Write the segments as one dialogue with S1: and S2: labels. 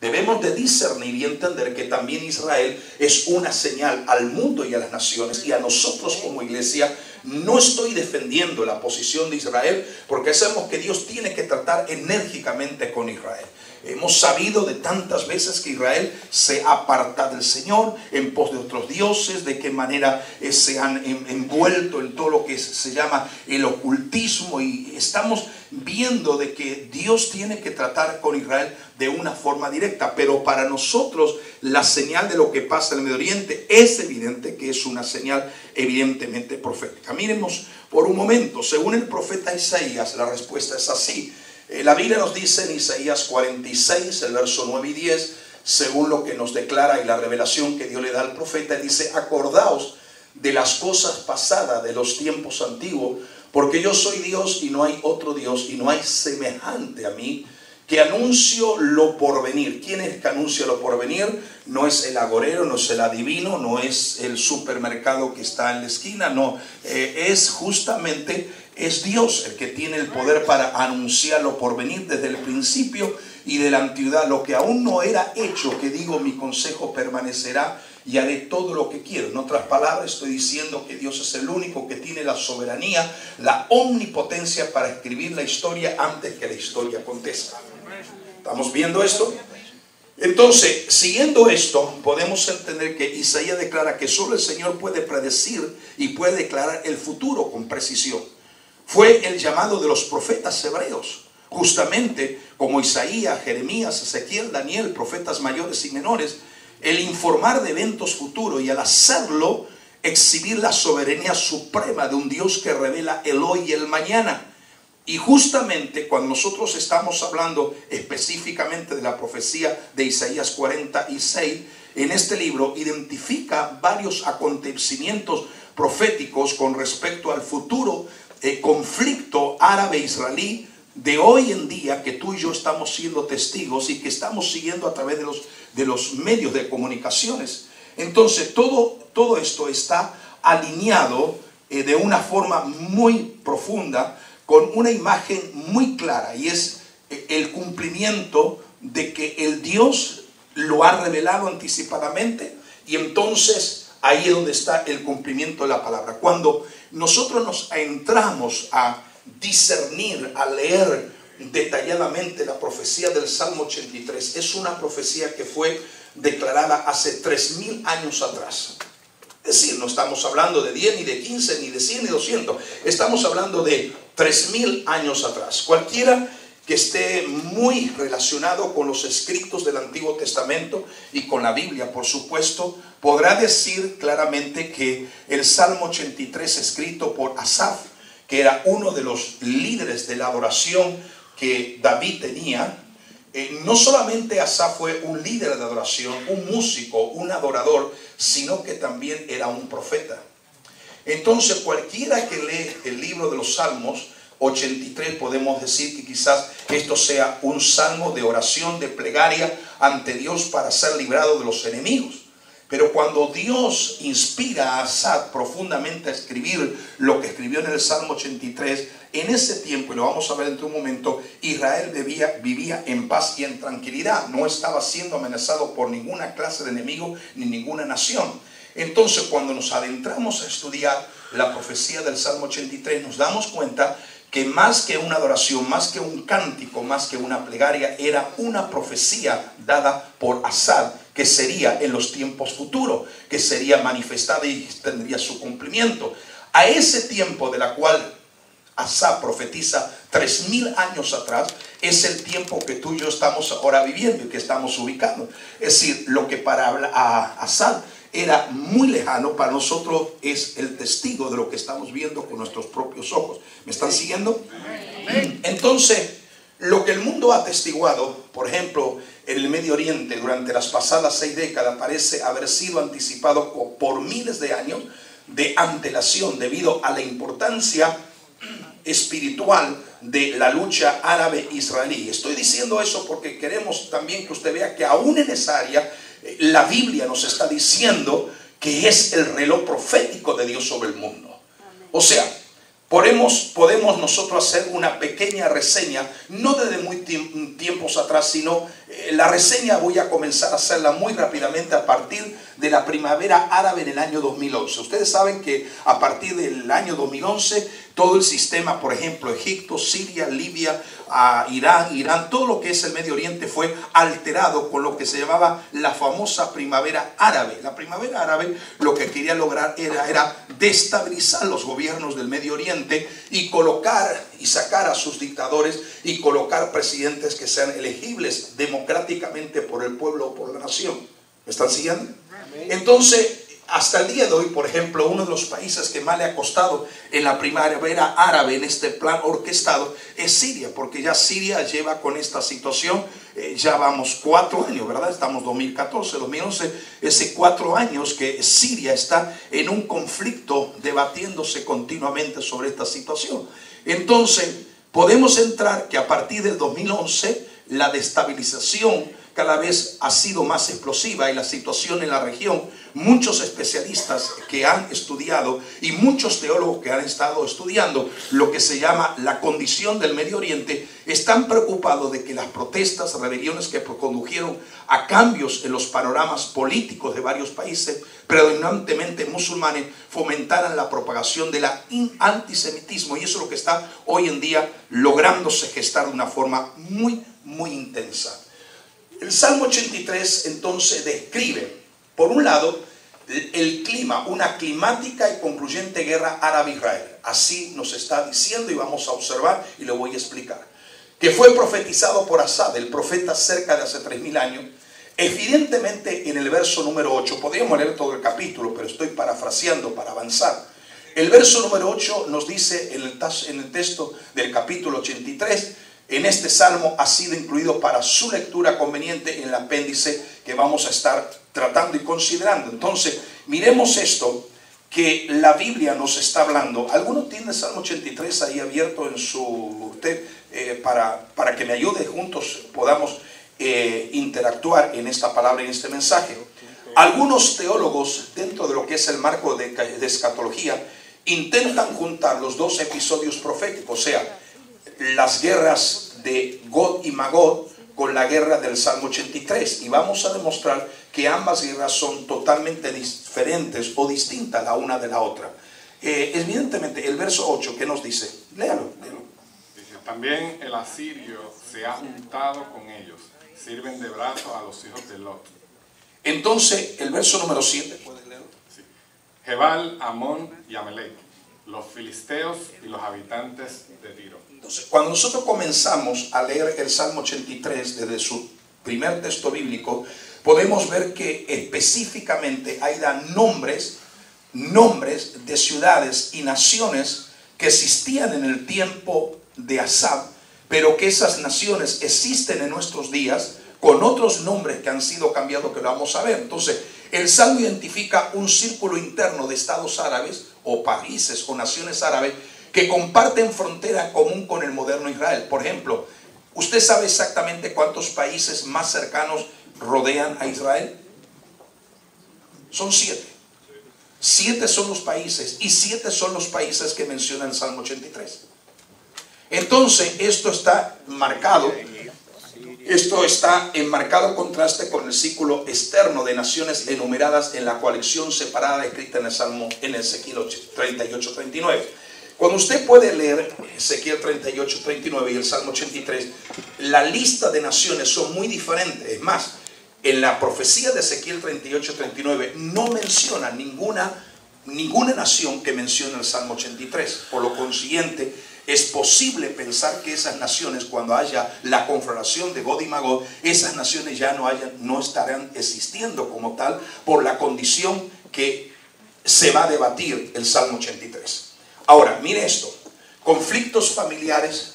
S1: Debemos de discernir y entender que también Israel es una señal al mundo y a las naciones, y a nosotros como iglesia. No estoy defendiendo la posición de Israel, porque sabemos que Dios tiene que tratar enérgicamente con Israel. Hemos sabido de tantas veces que Israel se aparta del Señor en pos de otros dioses, de qué manera se han envuelto en todo lo que se llama el ocultismo, y estamos viendo de que Dios tiene que tratar con Israel de una forma directa. Pero para nosotros la señal de lo que pasa en el Medio Oriente es evidente que es una señal evidentemente profética. Miremos por un momento, según el profeta Isaías, la respuesta es así. La Biblia nos dice en Isaías 46, el verso 9 y 10, según lo que nos declara y la revelación que Dios le da al profeta, dice: acordaos de las cosas pasadas de los tiempos antiguos, porque yo soy Dios y no hay otro Dios, y no hay semejante a mí, que anuncio lo porvenir. ¿Quién es que anuncia lo porvenir? No es el agorero, no es el adivino, no es el supermercado que está en la esquina, no, es justamente es Dios el que tiene el poder para anunciar lo porvenir desde el principio y de la antigüedad. Lo que aún no era hecho, que digo, mi consejo permanecerá y haré todo lo que quiero. En otras palabras, estoy diciendo que Dios es el único que tiene la soberanía, la omnipotencia para escribir la historia antes que la historia acontezca. ¿Estamos viendo esto? Entonces, siguiendo esto, podemos entender que Isaías declara que solo el Señor puede predecir y puede declarar el futuro con precisión. Fue el llamado de los profetas hebreos, justamente como Isaías, Jeremías, Ezequiel, Daniel, profetas mayores y menores, el informar de eventos futuros, y al hacerlo exhibir la soberanía suprema de un Dios que revela el hoy y el mañana. Y justamente cuando nosotros estamos hablando específicamente de la profecía de Isaías 46, en este libro identifica varios acontecimientos proféticos con respecto al futuro conflicto árabe-israelí de hoy en día, que tú y yo estamos siendo testigos y que estamos siguiendo a través de los medios de comunicaciones. Entonces todo esto está alineado de una forma muy profunda, con una imagen muy clara, y es el cumplimiento de que el Dios lo ha revelado anticipadamente, y entonces ahí es donde está el cumplimiento de la palabra. Cuando nosotros nos entramos a discernir, a leer detalladamente la profecía del Salmo 83, es una profecía que fue declarada hace 3000 años atrás. Es decir, no estamos hablando de 10, ni de 15, ni de 100, ni 200. Estamos hablando de 3000 años atrás. Cualquiera que esté muy relacionado con los escritos del Antiguo Testamento y con la Biblia, por supuesto, podrá decir claramente que el Salmo 83, escrito por Asaf, que era uno de los líderes de la adoración que David tenía, no solamente Asaf fue un líder de adoración, un músico, un adorador, sino que también era un profeta. Entonces, cualquiera que lee el libro de los Salmos 83, podemos decir que quizás esto sea un salmo de oración, de plegaria ante Dios para ser librado de los enemigos. Pero cuando Dios inspira a Asaf profundamente a escribir lo que escribió en el Salmo 83, en ese tiempo, y lo vamos a ver en un momento, Israel vivía en paz y en tranquilidad. No estaba siendo amenazado por ninguna clase de enemigo ni ninguna nación. Entonces, cuando nos adentramos a estudiar la profecía del Salmo 83, nos damos cuenta que más que una adoración, más que un cántico, más que una plegaria, era una profecía dada por Asaf, que sería en los tiempos futuros, que sería manifestada y tendría su cumplimiento. A ese tiempo de la cual Asaf profetiza 3000 años atrás, es el tiempo que tú y yo estamos ahora viviendo y que estamos ubicando. Es decir, lo que para Asaf era muy lejano, para nosotros es el testigo de lo que estamos viendo con nuestros propios ojos. ¿Me están siguiendo? Entonces, lo que el mundo ha atestiguado, por ejemplo, en el Medio Oriente durante las pasadas 6 décadas, parece haber sido anticipado por miles de años de antelación, debido a la importancia espiritual de la lucha árabe-israelí. Estoy diciendo eso porque queremos también que usted vea que aún en esa área la Biblia nos está diciendo que es el reloj profético de Dios sobre el mundo. O sea, podemos nosotros hacer una pequeña reseña, no desde muy tiempos atrás, sino la reseña voy a comenzar a hacerla muy rápidamente a partir de la primavera árabe en el año 2011. Ustedes saben que a partir del año 2011 todo el sistema, por ejemplo, Egipto, Siria, Libia, Irán, todo lo que es el Medio Oriente fue alterado con lo que se llamaba la famosa primavera árabe. La primavera árabe lo que quería lograr era destabilizar los gobiernos del Medio Oriente y colocar y sacar a sus dictadores y colocar presidentes que sean elegibles democráticamente por el pueblo o por la nación. ¿Me están siguiendo? Entonces, hasta el día de hoy, por ejemplo, uno de los países que más le ha costado en la primavera árabe, en este plan orquestado, es Siria, porque ya Siria lleva con esta situación, ya vamos 4 años, ¿verdad? Estamos 2014, 2011, hace 4 años que Siria está en un conflicto debatiéndose continuamente sobre esta situación. Entonces, podemos entrar que a partir del 2011, la destabilización cada vez ha sido más explosiva y la situación en la región, muchos especialistas que han estudiado y muchos teólogos que han estado estudiando lo que se llama la condición del Medio Oriente, están preocupados de que las protestas, rebeliones que condujeron a cambios en los panoramas políticos de varios países, predominantemente musulmanes, fomentaran la propagación del antisemitismo, y eso es lo que está hoy en día lográndose gestar de una forma muy intensa. El Salmo 83 entonces describe, por un lado, el clima, una climática y concluyente guerra árabe-Israel. Así nos está diciendo y vamos a observar y lo voy a explicar. Que fue profetizado por Asad, el profeta, cerca de hace 3000 años. Evidentemente en el verso número 8, podríamos leer todo el capítulo, pero estoy parafraseando para avanzar. El verso número 8 nos dice en el texto del capítulo 83, en este salmo ha sido incluido para su lectura conveniente en el apéndice que vamos a estar tratando y considerando. Entonces, miremos esto que la Biblia nos está hablando. ¿Alguno tiene el Salmo 83 ahí abierto en su para que me ayude, juntos podamos interactuar en esta palabra y en este mensaje? Algunos teólogos, dentro de lo que es el marco de escatología, intentan juntar los dos episodios proféticos, o sea, las guerras de Gog y Magog con la guerra del Salmo 83, y vamos a demostrar que ambas guerras son totalmente diferentes o distintas la una de la otra. Evidentemente el verso 8, ¿qué nos dice? Léalo.
S2: Dice, también el asirio se ha juntado con ellos, sirven de brazo a los hijos de Lot.
S1: Entonces el verso número 7, ¿puedes leerlo?
S2: Sí. Jebal, Amón y Amalek, los filisteos y los habitantes de Tiro.
S1: Entonces, cuando nosotros comenzamos a leer el Salmo 83 desde su primer texto bíblico, podemos ver que específicamente hay nombres de ciudades y naciones que existían en el tiempo de Asab, pero que esas naciones existen en nuestros días con otros nombres que han sido cambiados, que lo vamos a ver. Entonces, el Salmo identifica un círculo interno de estados árabes o países o naciones árabes que comparten frontera común con el moderno Israel. Por ejemplo, ¿usted sabe exactamente cuántos países más cercanos rodean a Israel? Son 7. 7 son los países, y 7 son los países que menciona el Salmo 83. Entonces, esto está marcado. Esto está en marcado contraste con el círculo externo de naciones enumeradas en la colección separada escrita en el Salmo, en Ezequiel 38-39. Cuando usted puede leer Ezequiel 38-39 y el Salmo 83, la lista de naciones son muy diferentes. Es más, en la profecía de Ezequiel 38-39 no menciona ninguna nación que menciona el Salmo 83. Por lo consiguiente, es posible pensar que esas naciones, cuando haya la confrontación de Gog y Magog, esas naciones ya no estarán existiendo como tal por la condición que se va a debatir el Salmo 83. Ahora, mire esto, conflictos familiares,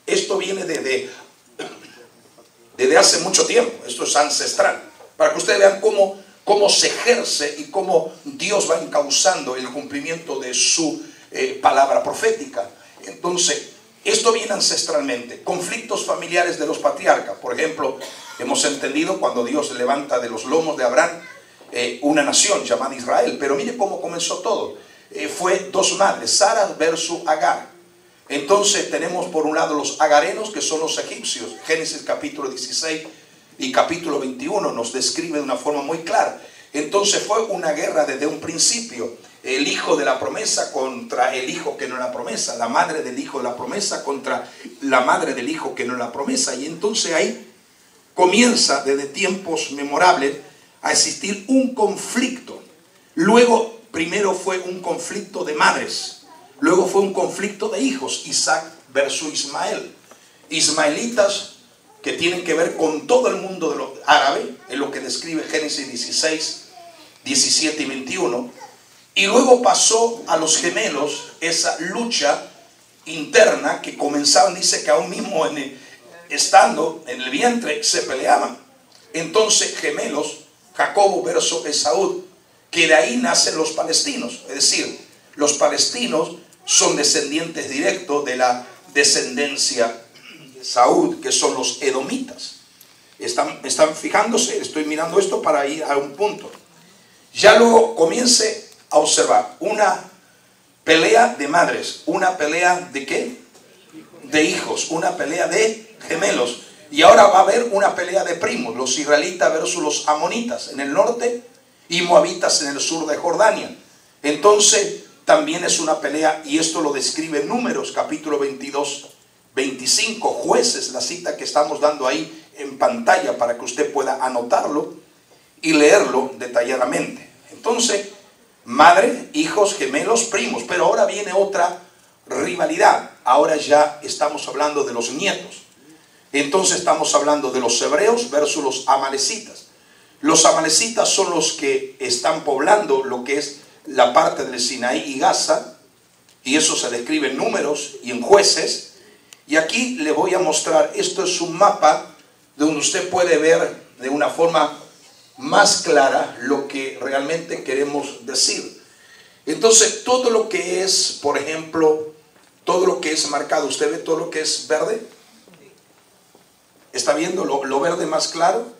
S1: esto viene desde hace mucho tiempo, esto es ancestral, para que ustedes vean cómo se ejerce y cómo Dios va encauzando el cumplimiento de su palabra profética. Entonces, esto viene ancestralmente. Conflictos familiares de los patriarcas, por ejemplo, hemos entendido cuando Dios levanta de los lomos de Abraham una nación llamada Israel, pero mire cómo comenzó todo. Fue dos madres, Sara versus Agar. Entonces tenemos por un lado los agarenos, que son los egipcios. Génesis capítulo 16 y capítulo 21 nos describe de una forma muy clara. Entonces fue una guerra desde un principio. El hijo de la promesa contra el hijo que no era la promesa. La madre del hijo de la promesa contra la madre del hijo que no era la promesa. Y entonces ahí comienza desde tiempos memorables a existir un conflicto. Luego, primero fue un conflicto de madres. Luego fue un conflicto de hijos. Isaac versus Ismael. Ismaelitas que tienen que ver con todo el mundo de los árabes, es lo que describe Génesis 16, 17 y 21. Y luego pasó a los gemelos esa lucha interna que comenzaban, dice que aún mismo estando en el vientre se peleaban. Entonces gemelos, Jacobo versus Esaú, que de ahí nacen los palestinos. Es decir, los palestinos son descendientes directos de la descendencia de Saúl, que son los edomitas. Están fijándose, estoy mirando esto para ir a un punto. Ya luego comience a observar una pelea de madres, una pelea de ¿qué? De hijos, una pelea de gemelos. Y ahora va a haber una pelea de primos, los israelitas versus los amonitas en el norte y moabitas en el sur de Jordania. Entonces también es una pelea, y esto lo describe en Números capítulo 22, 25, Jueces, la cita que estamos dando ahí en pantalla para que usted pueda anotarlo y leerlo detalladamente. Entonces, madre, hijos, gemelos, primos. Pero ahora viene otra rivalidad. Ahora ya estamos hablando de los nietos. Entonces estamos hablando de los hebreos versus los amalecitas. Los amalecitas son los que están poblando lo que es la parte del Sinaí y Gaza. Y eso se describe en Números y en Jueces. Y aquí le voy a mostrar, esto es un mapa donde usted puede ver de una forma más clara lo que realmente queremos decir. Entonces todo lo que es, por ejemplo, todo lo que es marcado, ¿usted ve todo lo que es verde? ¿Está viendo lo verde más claro?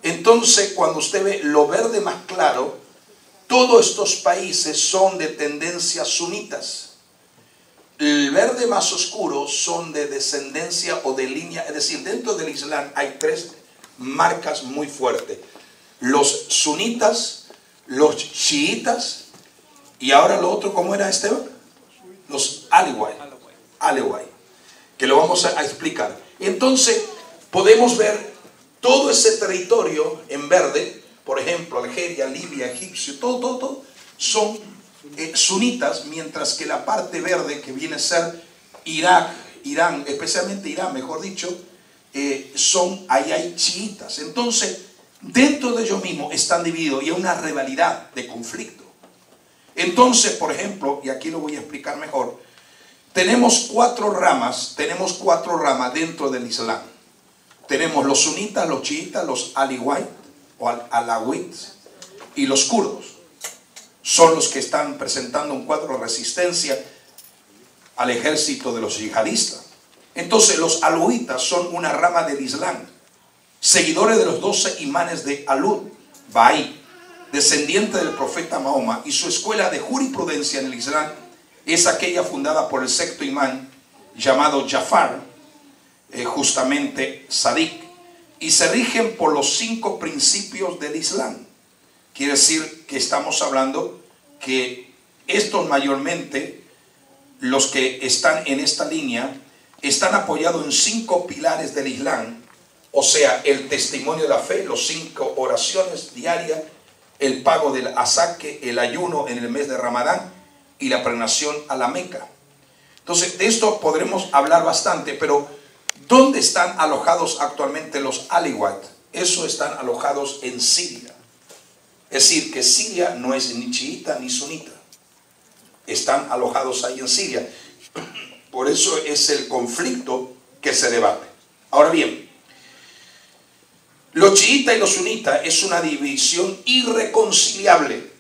S1: Entonces cuando usted ve lo verde más claro, todos estos países son de tendencias sunitas. El verde más oscuro son de descendencia o de línea, es decir, dentro del Islam hay tres marcas muy fuertes: los sunitas, los chiitas, y ahora lo otro, ¿cómo era, Esteban? Los alewai, que lo vamos a explicar. Entonces podemos ver todo ese territorio en verde, por ejemplo, Algeria, Libia, Egipcio, todo son sunitas, mientras que la parte verde, que viene a ser Irak, Irán, especialmente Irán, mejor dicho, ahí hay chiitas. Entonces, dentro de ellos mismos están divididos y hay una rivalidad de conflicto. Entonces, por ejemplo, y aquí lo voy a explicar mejor, tenemos cuatro ramas dentro del Islam. Tenemos los sunitas, los chiitas, los alawit o alawitas y los kurdos. Son los que están presentando un cuadro de resistencia al ejército de los yihadistas. Entonces los alawitas son una rama del Islam, seguidores de los 12 imanes de Alud, Bahí, descendiente del profeta Mahoma, y su escuela de jurisprudencia en el Islam es aquella fundada por el sexto imán llamado Jafar, justamente Sadiq, y se rigen por los 5 principios del Islam. Quiere decir que estamos hablando que estos mayormente, los que están en esta línea, están apoyados en 5 pilares del Islam, o sea, el testimonio de la fe, los 5 oraciones diarias, el pago del azaque, el ayuno en el mes de Ramadán y la peregrinación a la Meca. Entonces, de esto podremos hablar bastante, pero ¿dónde están alojados actualmente los alawit? Eso están alojados en Siria. Es decir, que Siria no es ni chiita ni sunita. Están alojados ahí en Siria. Por eso es el conflicto que se debate. Ahora bien, los chiitas y los sunitas es una división irreconciliable.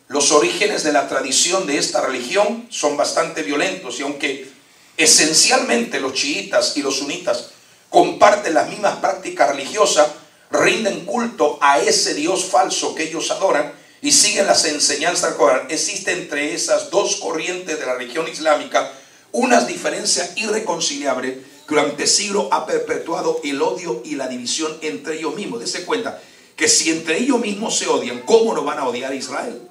S1: Los orígenes de la tradición de esta religión son bastante violentos, y aunque esencialmente los chiitas y los sunitas comparten las mismas prácticas religiosas, rinden culto a ese Dios falso que ellos adoran y siguen las enseñanzas del Corán, existe entre esas dos corrientes de la religión islámica Una diferencia irreconciliable que durante siglos ha perpetuado el odio y la división entre ellos mismos. Dense cuenta que si entre ellos mismos se odian, ¿cómo no van a odiar a Israel?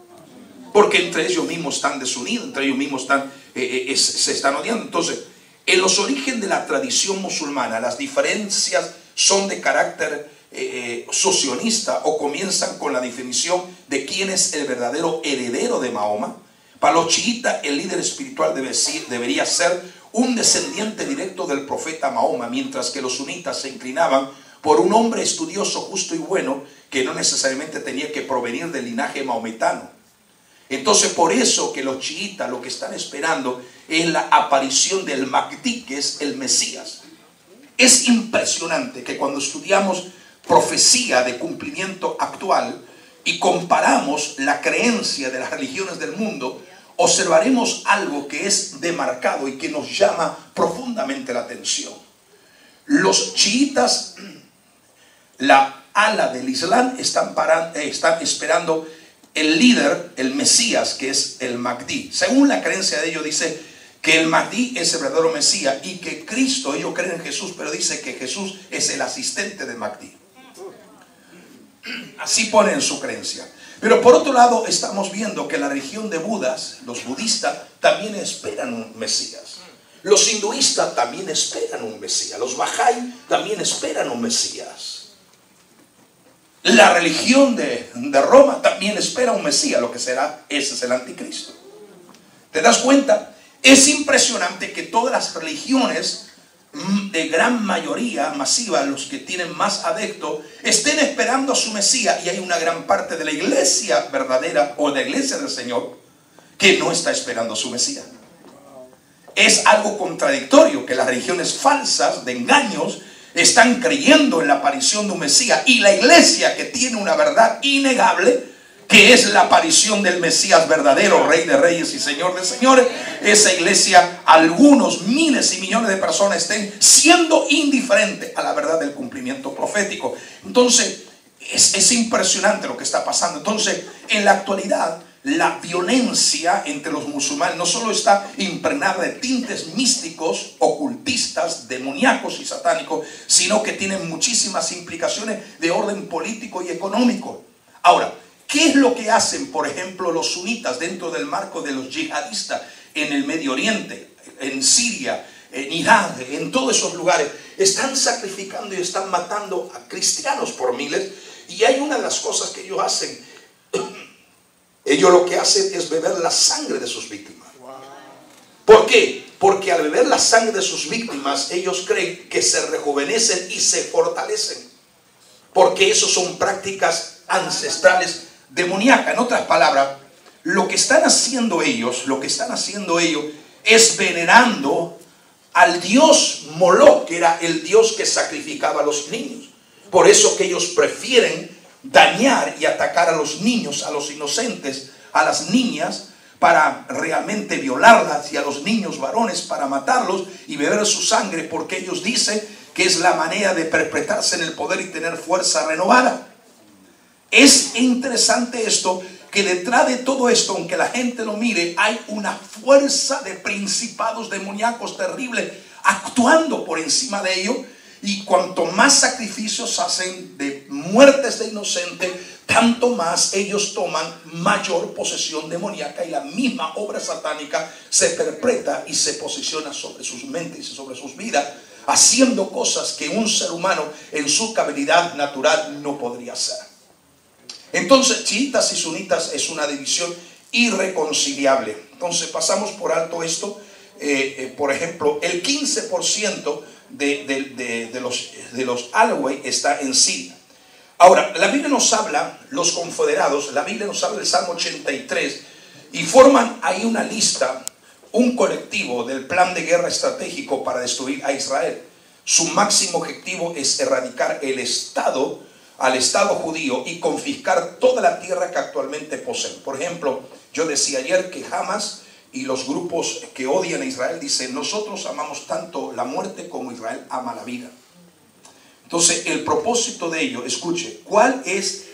S1: Porque entre ellos mismos están desunidos, entre ellos mismos se están odiando. Entonces, en los orígenes de la tradición musulmana, las diferencias son de carácter socionista o comienzan con la definición de quién es el verdadero heredero de Mahoma. Para los chiitas, el líder espiritual debería ser un descendiente directo del profeta Mahoma, mientras que los sunitas se inclinaban por un hombre estudioso, justo y bueno, que no necesariamente tenía que provenir del linaje maometano. Entonces, por eso que los chiitas lo que están esperando es la aparición del Mahdi, que es el Mesías. Es impresionante que cuando estudiamos profecía de cumplimiento actual y comparamos la creencia de las religiones del mundo, observaremos algo que es demarcado y que nos llama profundamente la atención. Los chiitas, la ala del Islam, están esperando el líder, el Mesías, que es el Mahdi. Según la creencia de ellos, dice que el Mahdi es el verdadero Mesías y que Cristo, ellos creen en Jesús, pero dice que Jesús es el asistente del Mahdi. Así ponen su creencia. Pero por otro lado, estamos viendo que la religión de Budas, los budistas, también esperan un Mesías. Los hinduistas también esperan un Mesías. Los Bahá'í también esperan un Mesías. La religión de Roma también espera un Mesías, lo que será, ese es el anticristo. ¿Te das cuenta? Es impresionante que todas las religiones, de gran mayoría masiva, los que tienen más adeptos, estén esperando a su Mesías, y hay una gran parte de la iglesia verdadera o de la iglesia del Señor que no está esperando a su Mesías. Es algo contradictorio que las religiones falsas de engaños están creyendo en la aparición de un Mesías, y la iglesia, que tiene una verdad innegable, que es la aparición del Mesías verdadero, Rey de Reyes y Señor de Señores, esa iglesia, algunos miles y millones de personas estén siendo indiferentes a la verdad del cumplimiento profético. Entonces, es impresionante lo que está pasando. Entonces, en la actualidad, la violencia entre los musulmanes no solo está impregnada de tintes místicos, ocultistas, demoníacos y satánicos, sino que tiene muchísimas implicaciones de orden político y económico. Ahora, ¿qué es lo que hacen, por ejemplo, los sunitas dentro del marco de los yihadistas en el Medio Oriente, en Siria, en Irán, en todos esos lugares? Están sacrificando y están matando a cristianos por miles. Y hay una de las cosas que ellos hacen. Ellos lo que hacen es beber la sangre de sus víctimas. ¿Por qué? Porque al beber la sangre de sus víctimas, ellos creen que se rejuvenecen y se fortalecen. Porque eso son prácticas ancestrales demoníacas. En otras palabras, lo que están haciendo ellos es venerando al dios Moloch, que era el dios que sacrificaba a los niños. Por eso que ellos prefieren dañar y atacar a los niños, a los inocentes, a las niñas, para realmente violarlas, y a los niños varones para matarlos y beber su sangre, porque ellos dicen que es la manera de perpetuarse en el poder y tener fuerza renovada. Es interesante esto, que detrás de todo esto, aunque la gente lo mire, hay una fuerza de principados demoníacos terribles actuando por encima de ellos. Y cuanto más sacrificios hacen de muertes de inocentes, tanto más ellos toman mayor posesión demoníaca, y la misma obra satánica se perpetra y se posiciona sobre sus mentes y sobre sus vidas, haciendo cosas que un ser humano en su capacidad natural no podría hacer. Entonces, chiitas y sunitas es una división irreconciliable. Entonces, pasamos por alto esto. Por ejemplo, el 15% de los Alawí está en Siria. Ahora, la Biblia nos habla, los confederados, la Biblia nos habla del Salmo 83, y forman ahí una lista, un colectivo del plan de guerra estratégico para destruir a Israel. Su máximo objetivo es erradicar al Estado judío y confiscar toda la tierra que actualmente poseen. Por ejemplo, yo decía ayer que Hamas y los grupos que odian a Israel dicen: nosotros amamos tanto la muerte como Israel ama la vida. Entonces, el propósito de ello, escuche, ¿cuál es